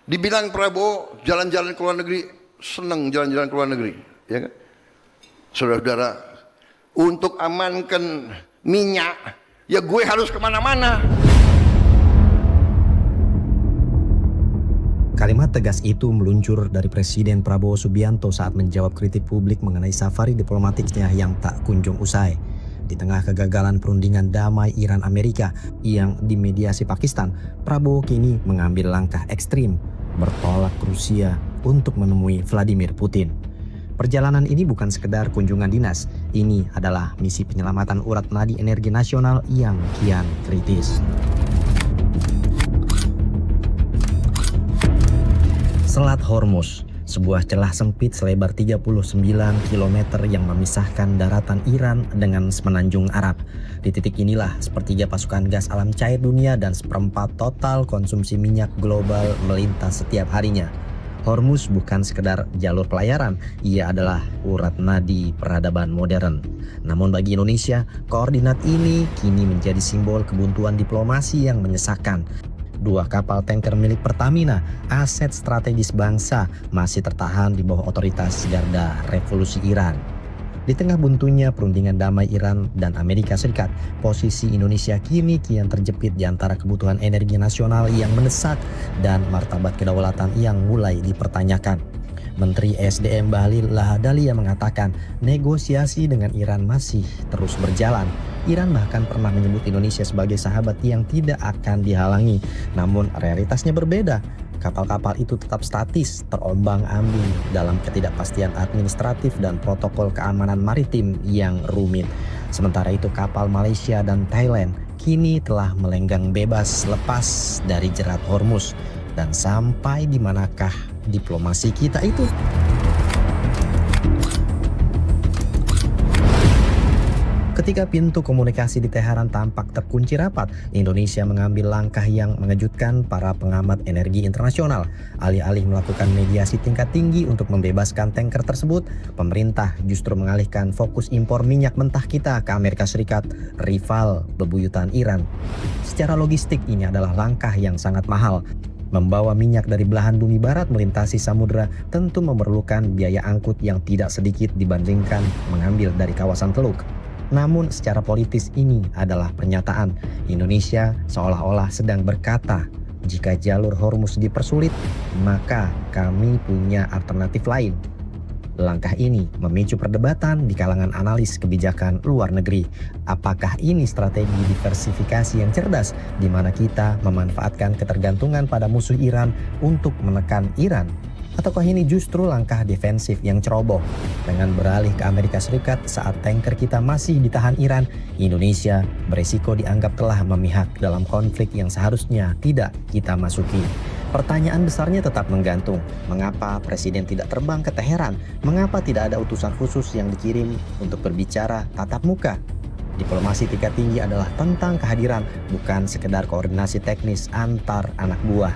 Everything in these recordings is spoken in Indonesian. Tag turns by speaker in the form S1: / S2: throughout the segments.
S1: Dibilang Prabowo jalan-jalan ke luar negeri, senang jalan-jalan ke luar negeri, ya kan? Saudara-saudara, untuk amankan minyak, ya gue harus kemana-mana.
S2: Kalimat tegas itu meluncur dari Presiden Prabowo Subianto saat menjawab kritik publik mengenai safari diplomatiknya yang tak kunjung usai. Di tengah kegagalan perundingan damai Iran-Amerika yang dimediasi Pakistan, Prabowo kini mengambil langkah ekstrim, bertolak ke Rusia untuk menemui Vladimir Putin. Perjalanan ini bukan sekedar kunjungan dinas, ini adalah misi penyelamatan urat nadi energi nasional yang kian kritis. Selat Hormuz, sebuah celah sempit selebar 39 km yang memisahkan daratan Iran dengan semenanjung Arab. Di titik inilah sepertiga pasukan gas alam cair dunia dan seperempat total konsumsi minyak global melintas setiap harinya. Hormuz bukan sekedar jalur pelayaran, ia adalah urat nadi peradaban modern. Namun bagi Indonesia, koordinat ini kini menjadi simbol kebuntuan diplomasi yang menyesakan. Dua kapal tanker milik Pertamina, aset strategis bangsa, masih tertahan di bawah otoritas Garda Revolusi Iran. Di tengah buntunya perundingan damai Iran dan Amerika Serikat, posisi Indonesia kini kian terjepit di antara kebutuhan energi nasional yang mendesak dan martabat kedaulatan yang mulai dipertanyakan. Menteri SDM Bahlil Lahadalia mengatakan negosiasi dengan Iran masih terus berjalan. Iran bahkan pernah menyebut Indonesia sebagai sahabat yang tidak akan dihalangi. Namun realitasnya berbeda. Kapal-kapal itu tetap statis, terombang-ambing dalam ketidakpastian administratif dan protokol keamanan maritim yang rumit. Sementara itu kapal Malaysia dan Thailand kini telah melenggang bebas lepas dari jerat Hormuz. Dan sampai di manakah diplomasi kita itu? Ketika pintu komunikasi di Teheran tampak terkunci rapat, Indonesia mengambil langkah yang mengejutkan para pengamat energi internasional. Alih-alih melakukan mediasi tingkat tinggi untuk membebaskan tanker tersebut, pemerintah justru mengalihkan fokus impor minyak mentah kita ke Amerika Serikat, rival bebuyutan Iran. Secara logistik ini adalah langkah yang sangat mahal. Membawa minyak dari belahan bumi barat melintasi samudera tentu memerlukan biaya angkut yang tidak sedikit dibandingkan mengambil dari kawasan Teluk. Namun secara politis ini adalah pernyataan Indonesia seolah-olah sedang berkata, jika jalur Hormuz dipersulit, maka kami punya alternatif lain. Langkah ini memicu perdebatan di kalangan analis kebijakan luar negeri. Apakah ini strategi diversifikasi yang cerdas, di mana kita memanfaatkan ketergantungan pada musuh Iran untuk menekan Iran? Ataukah ini justru langkah defensif yang ceroboh? Dengan beralih ke Amerika Serikat saat tanker kita masih ditahan Iran, Indonesia beresiko dianggap telah memihak dalam konflik yang seharusnya tidak kita masuki. Pertanyaan besarnya tetap menggantung, mengapa Presiden tidak terbang ke Teheran? Mengapa tidak ada utusan khusus yang dikirim untuk berbicara tatap muka? Diplomasi tingkat tinggi adalah tentang kehadiran, bukan sekedar koordinasi teknis antar anak buah.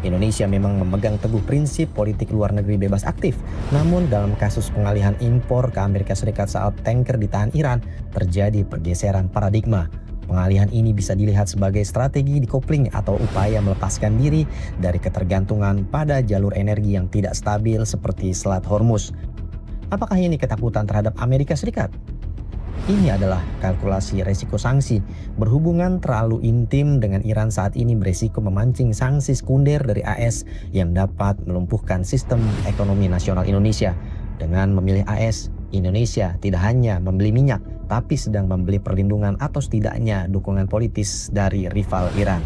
S2: Indonesia memang memegang teguh prinsip politik luar negeri bebas aktif. Namun dalam kasus pengalihan impor ke Amerika Serikat saat tanker ditahan Iran, terjadi pergeseran paradigma. Pengalihan ini bisa dilihat sebagai strategi decoupling atau upaya melepaskan diri dari ketergantungan pada jalur energi yang tidak stabil seperti Selat Hormuz. Apakah ini ketakutan terhadap Amerika Serikat? Ini adalah kalkulasi resiko sanksi. Berhubungan terlalu intim dengan Iran saat ini beresiko memancing sanksi sekunder dari AS yang dapat melumpuhkan sistem ekonomi nasional Indonesia. Dengan memilih AS, Indonesia tidak hanya membeli minyak, tapi sedang membeli perlindungan atau setidaknya dukungan politis dari rival Iran.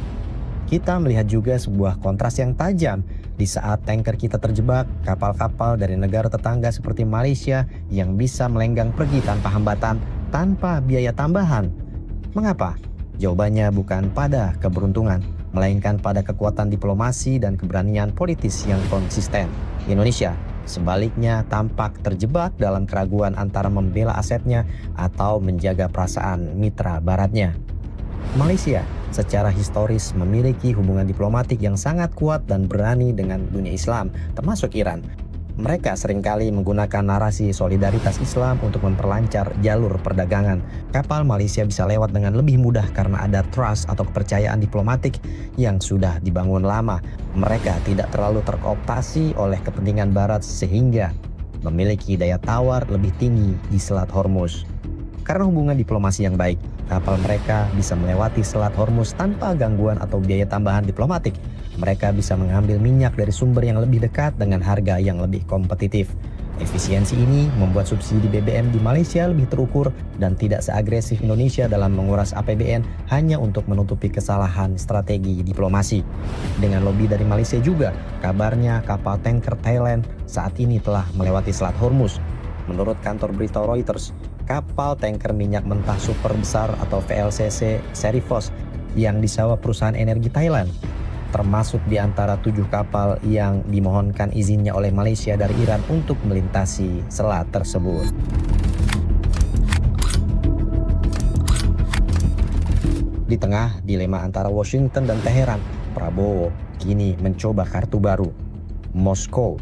S2: Kita melihat juga sebuah kontras yang tajam di saat tanker kita terjebak, kapal-kapal dari negara tetangga seperti Malaysia yang bisa melenggang pergi tanpa hambatan, tanpa biaya tambahan. Mengapa? Jawabannya bukan pada keberuntungan, melainkan pada kekuatan diplomasi dan keberanian politis yang konsisten. Indonesia sebaliknya tampak terjebak dalam keraguan antara membela asetnya atau menjaga perasaan mitra baratnya. Malaysia secara historis memiliki hubungan diplomatik yang sangat kuat dan berani dengan dunia Islam, termasuk Iran. Mereka seringkali menggunakan narasi solidaritas Islam untuk memperlancar jalur perdagangan. Kapal Malaysia bisa lewat dengan lebih mudah karena ada trust atau kepercayaan diplomatik yang sudah dibangun lama. Mereka tidak terlalu terkooptasi oleh kepentingan Barat sehingga memiliki daya tawar lebih tinggi di Selat Hormuz. Karena hubungan diplomasi yang baik, kapal mereka bisa melewati Selat Hormuz tanpa gangguan atau biaya tambahan diplomatik. Mereka bisa mengambil minyak dari sumber yang lebih dekat dengan harga yang lebih kompetitif. Efisiensi ini membuat subsidi BBM di Malaysia lebih terukur dan tidak seagresif Indonesia dalam menguras APBN hanya untuk menutupi kesalahan strategi diplomasi. Dengan lobi dari Malaysia juga, kabarnya kapal tanker Thailand saat ini telah melewati Selat Hormuz. Menurut kantor berita Reuters, kapal tanker minyak mentah super besar atau VLCC Serifos yang disewa perusahaan energi Thailand termasuk di antara 7 kapal yang dimohonkan izinnya oleh Malaysia dari Iran untuk melintasi selat tersebut. Di tengah dilema antara Washington dan Teheran, Prabowo kini mencoba kartu baru, Moskow.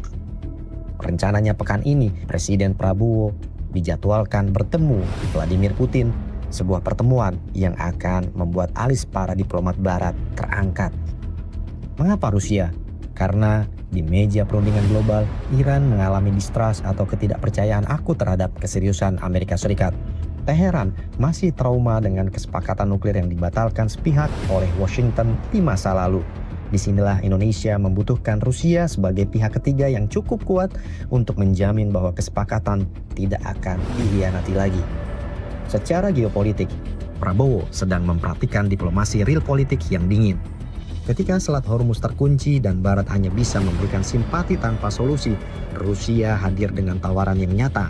S2: Rencananya pekan ini, Presiden Prabowo dijadwalkan bertemu Vladimir Putin, sebuah pertemuan yang akan membuat alis para diplomat Barat terangkat. Mengapa Rusia? Karena di meja perundingan global, Iran mengalami distrust atau ketidakpercayaan akut terhadap keseriusan Amerika Serikat. Teheran masih trauma dengan kesepakatan nuklir yang dibatalkan sepihak oleh Washington di masa lalu. Disinilah Indonesia membutuhkan Rusia sebagai pihak ketiga yang cukup kuat untuk menjamin bahwa kesepakatan tidak akan dikhianati lagi. Secara geopolitik, Prabowo sedang memperhatikan diplomasi real politik yang dingin. Ketika Selat Hormuz terkunci dan Barat hanya bisa memberikan simpati tanpa solusi, Rusia hadir dengan tawaran yang nyata.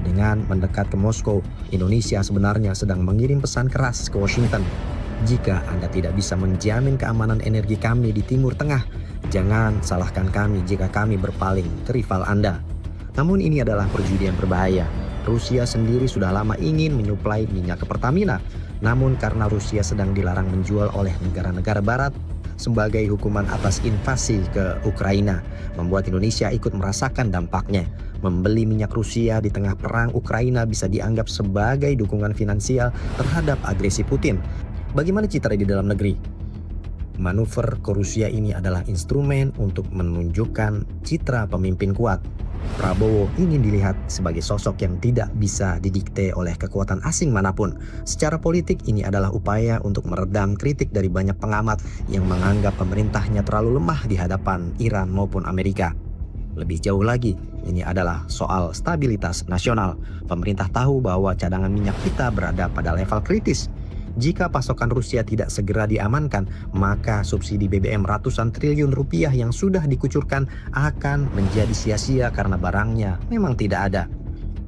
S2: Dengan mendekat ke Moskow, Indonesia sebenarnya sedang mengirim pesan keras ke Washington. Jika Anda tidak bisa menjamin keamanan energi kami di Timur Tengah, jangan salahkan kami jika kami berpaling ke rival Anda. Namun ini adalah perjudian berbahaya. Rusia sendiri sudah lama ingin menyuplai minyak ke Pertamina. Namun karena Rusia sedang dilarang menjual oleh negara-negara Barat sebagai hukuman atas invasi ke Ukraina, membuat Indonesia ikut merasakan dampaknya. Membeli minyak Rusia di tengah perang Ukraina bisa dianggap sebagai dukungan finansial terhadap agresi Putin. Bagaimana citra di dalam negeri? Manuver ke Rusia ini adalah instrumen untuk menunjukkan citra pemimpin kuat. Prabowo ingin dilihat sebagai sosok yang tidak bisa didikte oleh kekuatan asing manapun. Secara politik, ini adalah upaya untuk meredam kritik dari banyak pengamat yang menganggap pemerintahnya terlalu lemah di hadapan Iran maupun Amerika. Lebih jauh lagi, ini adalah soal stabilitas nasional. Pemerintah tahu bahwa cadangan minyak kita berada pada level kritis. Jika pasokan Rusia tidak segera diamankan, maka subsidi BBM ratusan triliun rupiah yang sudah dikucurkan akan menjadi sia-sia karena barangnya memang tidak ada.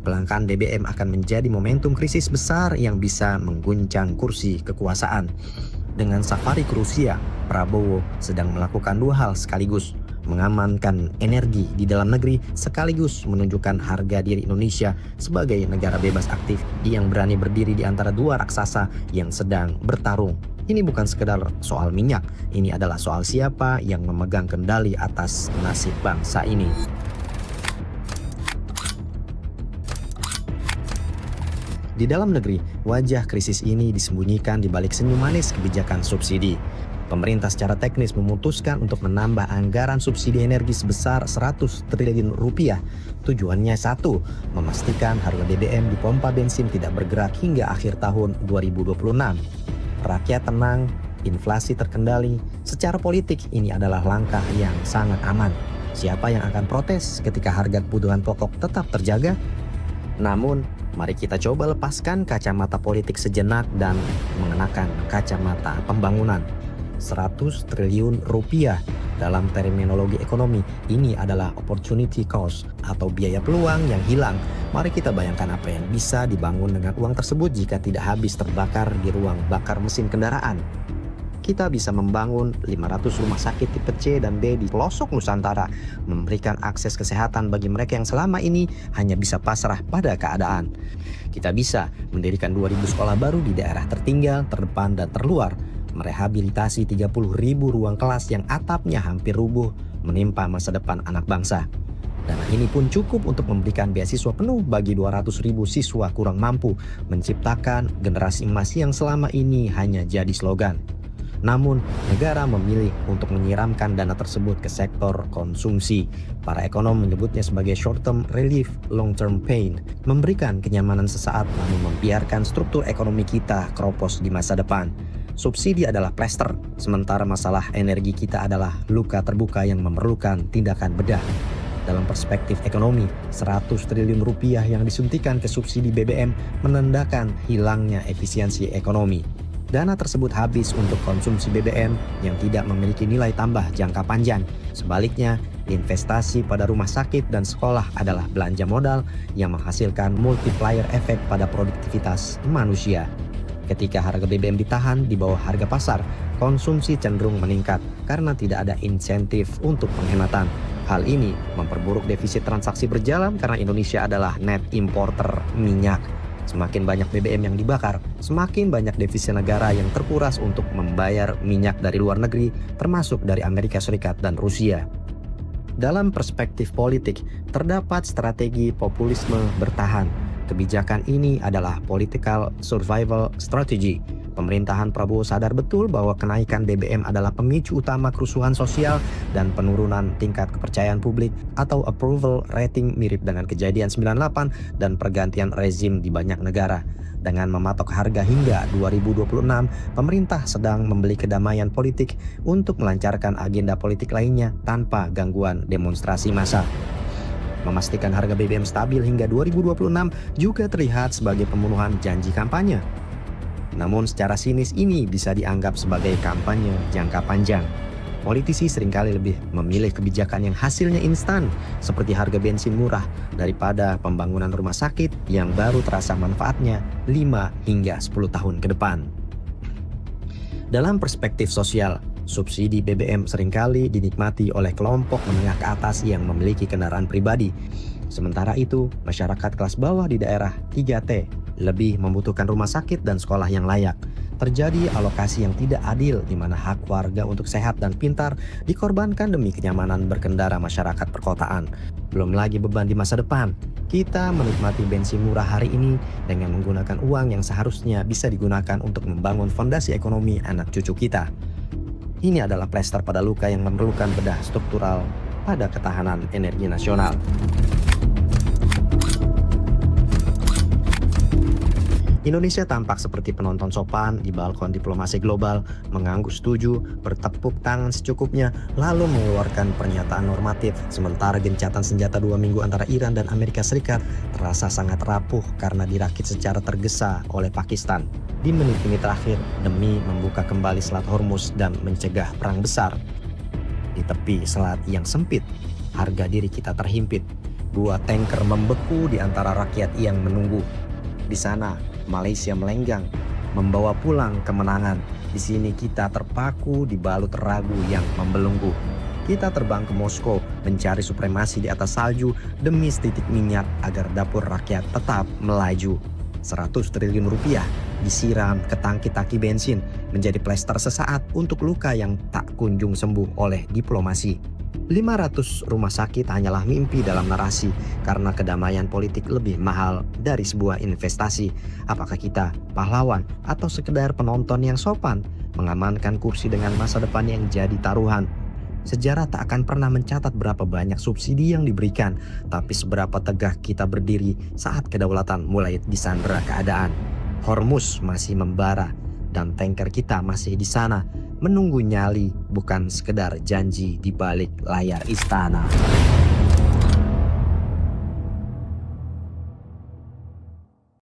S2: Kelangkaan BBM akan menjadi momentum krisis besar yang bisa mengguncang kursi kekuasaan. Dengan safari ke Rusia, Prabowo sedang melakukan 2 hal sekaligus. Mengamankan energi di dalam negeri sekaligus menunjukkan harga diri Indonesia sebagai negara bebas aktif yang berani berdiri di antara 2 raksasa yang sedang bertarung. Ini bukan sekedar soal minyak, ini adalah soal siapa yang memegang kendali atas nasib bangsa ini. Di dalam negeri, wajah krisis ini disembunyikan di balik senyum manis kebijakan subsidi. Pemerintah secara teknis memutuskan untuk menambah anggaran subsidi energi sebesar 100 triliun rupiah. Tujuannya satu, memastikan harga BBM di pompa bensin tidak bergerak hingga akhir tahun 2026. Rakyat tenang, inflasi terkendali. Secara politik ini adalah langkah yang sangat aman. Siapa yang akan protes ketika harga kebutuhan pokok tetap terjaga? Namun, mari kita coba lepaskan kacamata politik sejenak dan mengenakan kacamata pembangunan. 100 triliun rupiah dalam terminologi ekonomi ini adalah opportunity cost atau biaya peluang yang hilang. Mari kita bayangkan apa yang bisa dibangun dengan uang tersebut jika tidak habis terbakar di ruang bakar mesin kendaraan. Kita bisa membangun 500 rumah sakit tipe C dan D di pelosok Nusantara, memberikan akses kesehatan bagi mereka yang selama ini hanya bisa pasrah pada keadaan. Kita bisa mendirikan 2000 sekolah baru di daerah tertinggal, terdepan, dan terluar, merehabilitasi 30.000 ruang kelas yang atapnya hampir rubuh menimpa masa depan anak bangsa. Dana ini pun cukup untuk memberikan beasiswa penuh bagi 200.000 siswa kurang mampu, menciptakan generasi emas yang selama ini hanya jadi slogan. Namun, negara memilih untuk menyiramkan dana tersebut ke sektor konsumsi. Para ekonom menyebutnya sebagai short-term relief, long-term pain, memberikan kenyamanan sesaat namun membiarkan struktur ekonomi kita keropos di masa depan. Subsidi adalah plester, sementara masalah energi kita adalah luka terbuka yang memerlukan tindakan bedah. Dalam perspektif ekonomi, 100 triliun rupiah yang disuntikan ke subsidi BBM menandakan hilangnya efisiensi ekonomi. Dana tersebut habis untuk konsumsi BBM yang tidak memiliki nilai tambah jangka panjang. Sebaliknya, investasi pada rumah sakit dan sekolah adalah belanja modal yang menghasilkan multiplier efek pada produktivitas manusia. Ketika harga BBM ditahan di bawah harga pasar, konsumsi cenderung meningkat karena tidak ada insentif untuk penghematan. Hal ini memperburuk defisit transaksi berjalan karena Indonesia adalah net importer minyak. Semakin banyak BBM yang dibakar, semakin banyak devisa negara yang terkuras untuk membayar minyak dari luar negeri, termasuk dari Amerika Serikat dan Rusia. Dalam perspektif politik, terdapat strategi populisme bertahan. Kebijakan ini adalah political survival strategy. Pemerintahan Prabowo sadar betul bahwa kenaikan BBM adalah pemicu utama kerusuhan sosial dan penurunan tingkat kepercayaan publik atau approval rating mirip dengan kejadian 98 dan pergantian rezim di banyak negara. Dengan mematok harga hingga 2026, pemerintah sedang membeli kedamaian politik untuk melancarkan agenda politik lainnya tanpa gangguan demonstrasi massa. Memastikan harga BBM stabil hingga 2026 juga terlihat sebagai pembunuhan janji kampanye. Namun secara sinis ini bisa dianggap sebagai kampanye jangka panjang. Politisi seringkali lebih memilih kebijakan yang hasilnya instan, seperti harga bensin murah, daripada pembangunan rumah sakit yang baru terasa manfaatnya 5 hingga 10 tahun ke depan. Dalam perspektif sosial, subsidi BBM seringkali dinikmati oleh kelompok menengah ke atas yang memiliki kendaraan pribadi. Sementara itu, masyarakat kelas bawah di daerah 3T lebih membutuhkan rumah sakit dan sekolah yang layak. Terjadi alokasi yang tidak adil di mana hak warga untuk sehat dan pintar dikorbankan demi kenyamanan berkendara masyarakat perkotaan. Belum lagi beban di masa depan. Kita menikmati bensin murah hari ini dengan menggunakan uang yang seharusnya bisa digunakan untuk membangun fondasi ekonomi anak cucu kita. Ini adalah plester pada luka yang memerlukan bedah struktural pada ketahanan energi nasional. Indonesia tampak seperti penonton sopan di balkon diplomasi global, mengangguk setuju, bertepuk tangan secukupnya, lalu mengeluarkan pernyataan normatif. Sementara gencatan senjata 2 minggu antara Iran dan Amerika Serikat terasa sangat rapuh karena dirakit secara tergesa oleh Pakistan. Di menit-menit terakhir demi membuka kembali Selat Hormuz dan mencegah perang besar. Di tepi selat yang sempit, harga diri kita terhimpit. 2 tanker membeku di antara rakyat yang menunggu. Di sana, Malaysia melenggang, membawa pulang kemenangan. Di sini kita terpaku di balut ragu yang membelenggu. Kita terbang ke Moskow mencari supremasi di atas salju demi setitik minyak agar dapur rakyat tetap melaju. 100 triliun rupiah disiram ke tangki-tangki bensin menjadi plester sesaat untuk luka yang tak kunjung sembuh oleh diplomasi. 500 rumah sakit hanyalah mimpi dalam narasi karena kedamaian politik lebih mahal dari sebuah investasi. Apakah kita pahlawan atau sekedar penonton yang sopan mengamankan kursi dengan masa depan yang jadi taruhan? Sejarah tak akan pernah mencatat berapa banyak subsidi yang diberikan, tapi seberapa tegak kita berdiri saat kedaulatan mulai disandera keadaan. Hormuz masih membara dan tanker kita masih di sana, menunggu nyali bukan sekedar janji di balik layar istana.